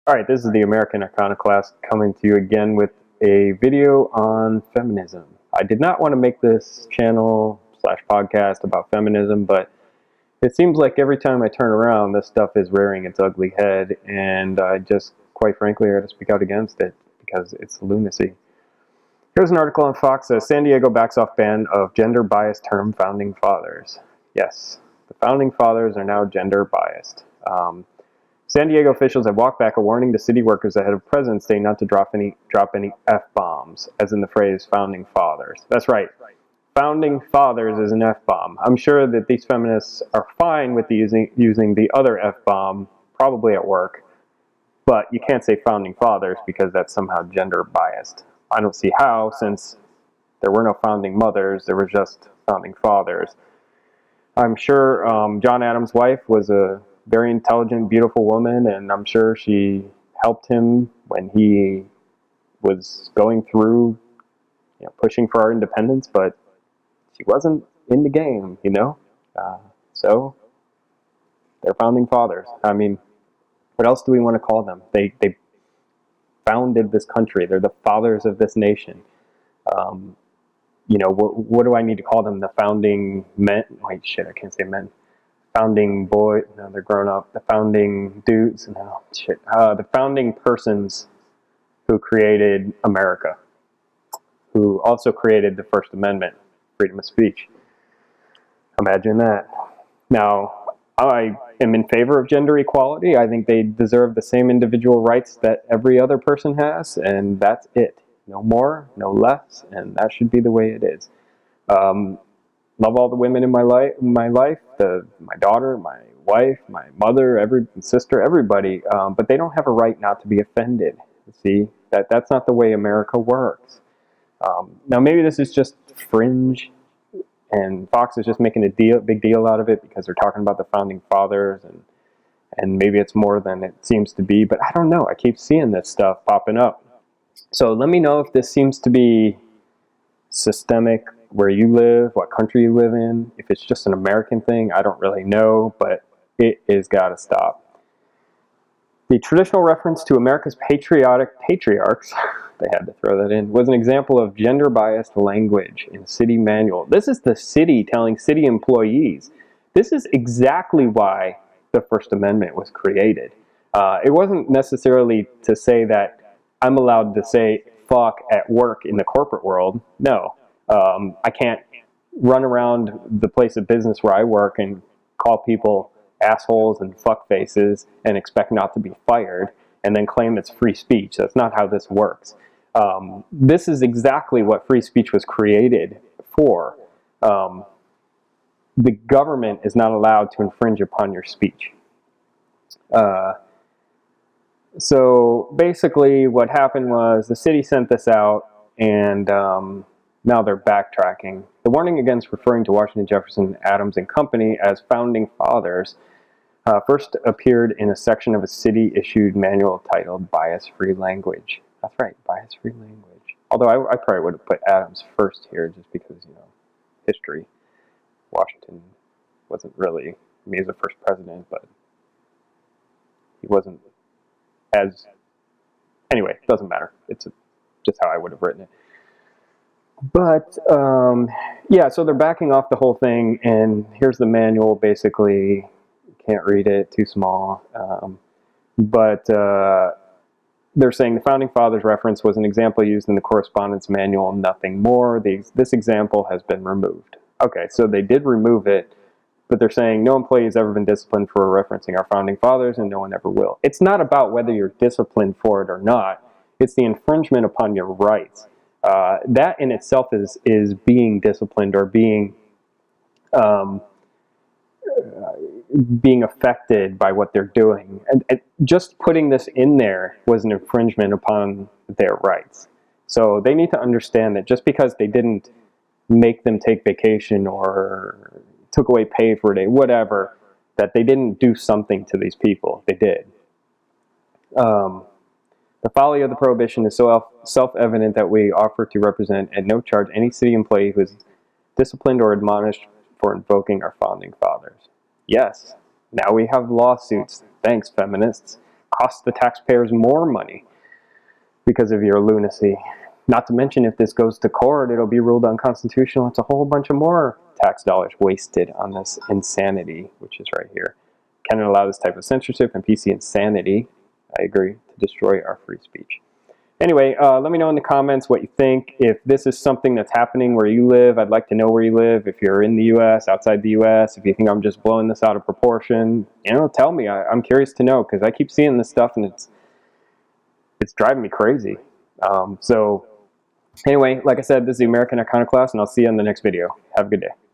Alright, this is the American Iconoclast coming to you again with a video on feminism. I did not want to make this channel slash podcast about feminism, but it seems like every time I turn around, this stuff is rearing its ugly head, and I just, quite frankly, I got to speak out against it because it's lunacy. Here's an article on Fox that says San Diego backs off ban of gender-biased term founding fathers. Yes, the founding fathers are now gender-biased. San Diego officials have walked back a warning to city workers ahead of President's Day not to drop any F-bombs, as in the phrase founding fathers. That's right. Founding fathers is an F-bomb. I'm sure that these feminists are fine with using the other F-bomb, probably at work, but you can't say founding fathers because that's somehow gender-biased. I don't see how, since there were no founding mothers, there were just founding fathers. I'm sure John Adams' wife was a very intelligent, beautiful woman, and I'm sure she helped him when he was going through, pushing for our independence, but she wasn't in the game, so they're founding fathers. I mean, what else do we want to call them? They founded this country. They're the fathers of this nation. What do I need to call them? The founding men? Wait, shit, I can't say men. Founding boy, no, they're grown up. The founding dudes, no, shit. The founding persons who created America, who also created the First Amendment, freedom of speech. Imagine that. Now, I am in favor of gender equality. I think they deserve the same individual rights that every other person has, and that's it. No more, no less, and that should be the way it is. Love all the women in my life, my daughter, my wife, my mother, every sister, everybody, but they don't have a right not to be offended. See, that's not the way America works. Now, maybe this is just fringe, and Fox is just making a big deal out of it because they're talking about the founding fathers, and maybe it's more than it seems to be, but I don't know. I keep seeing this stuff popping up. So let me know if this seems to be systemic where you live, what country you live in. If it's just an American thing, I don't really know, but it has got to stop. The traditional reference to America's patriotic patriarchs, they had to throw that in, was an example of gender-biased language in city manual. This is the city telling city employees. This is exactly why the First Amendment was created. It wasn't necessarily to say that I'm allowed to say fuck at work in the corporate world. No. I can't run around the place of business where I work and call people assholes and fuckfaces and expect not to be fired and then claim it's free speech. That's not how this works. This is exactly what free speech was created for. The government is not allowed to infringe upon your speech. So basically what happened was the city sent this out, and now they're backtracking. The warning against referring to Washington, Jefferson, Adams, and company as founding fathers first appeared in a section of a city-issued manual titled Bias-Free Language. That's right, bias-free language. Although I probably would have put Adams first here just because, history. Washington wasn't really, he was the first president, but he wasn't as, anyway, it doesn't matter. It's just how I would have written it. But, yeah, so they're backing off the whole thing, and here's the manual, basically. Can't read it, too small. But they're saying the Founding Fathers reference was an example used in the correspondence manual, nothing more. This example has been removed. Okay, so they did remove it, but they're saying no employee has ever been disciplined for referencing our Founding Fathers, and no one ever will. It's not about whether you're disciplined for it or not. It's the infringement upon your rights. That in itself is being disciplined or being affected by what they're doing. And just putting this in there was an infringement upon their rights. So they need to understand that just because they didn't make them take vacation or took away pay for a day, whatever, that they didn't do something to these people. They did. The folly of the prohibition is so self-evident that we offer to represent at no charge any city employee who is disciplined or admonished for invoking our founding fathers. Yes, now we have lawsuits. Thanks, feminists. cost the taxpayers more money because of your lunacy. Not to mention, if this goes to court, it'll be ruled unconstitutional. It's a whole bunch of more tax dollars wasted on this insanity, which is right here. Can it allow this type of censorship and PC insanity, I agree, to destroy our free speech? Anyway, let me know in the comments what you think. If this is something that's happening where you live, I'd like to know where you live. If you're in the U.S., outside the U.S., if you think I'm just blowing this out of proportion, you know, tell me. I'm curious to know, because I keep seeing this stuff and it's driving me crazy. So anyway, like I said, this is the American Iconoclast, and I'll see you in the next video. Have a good day.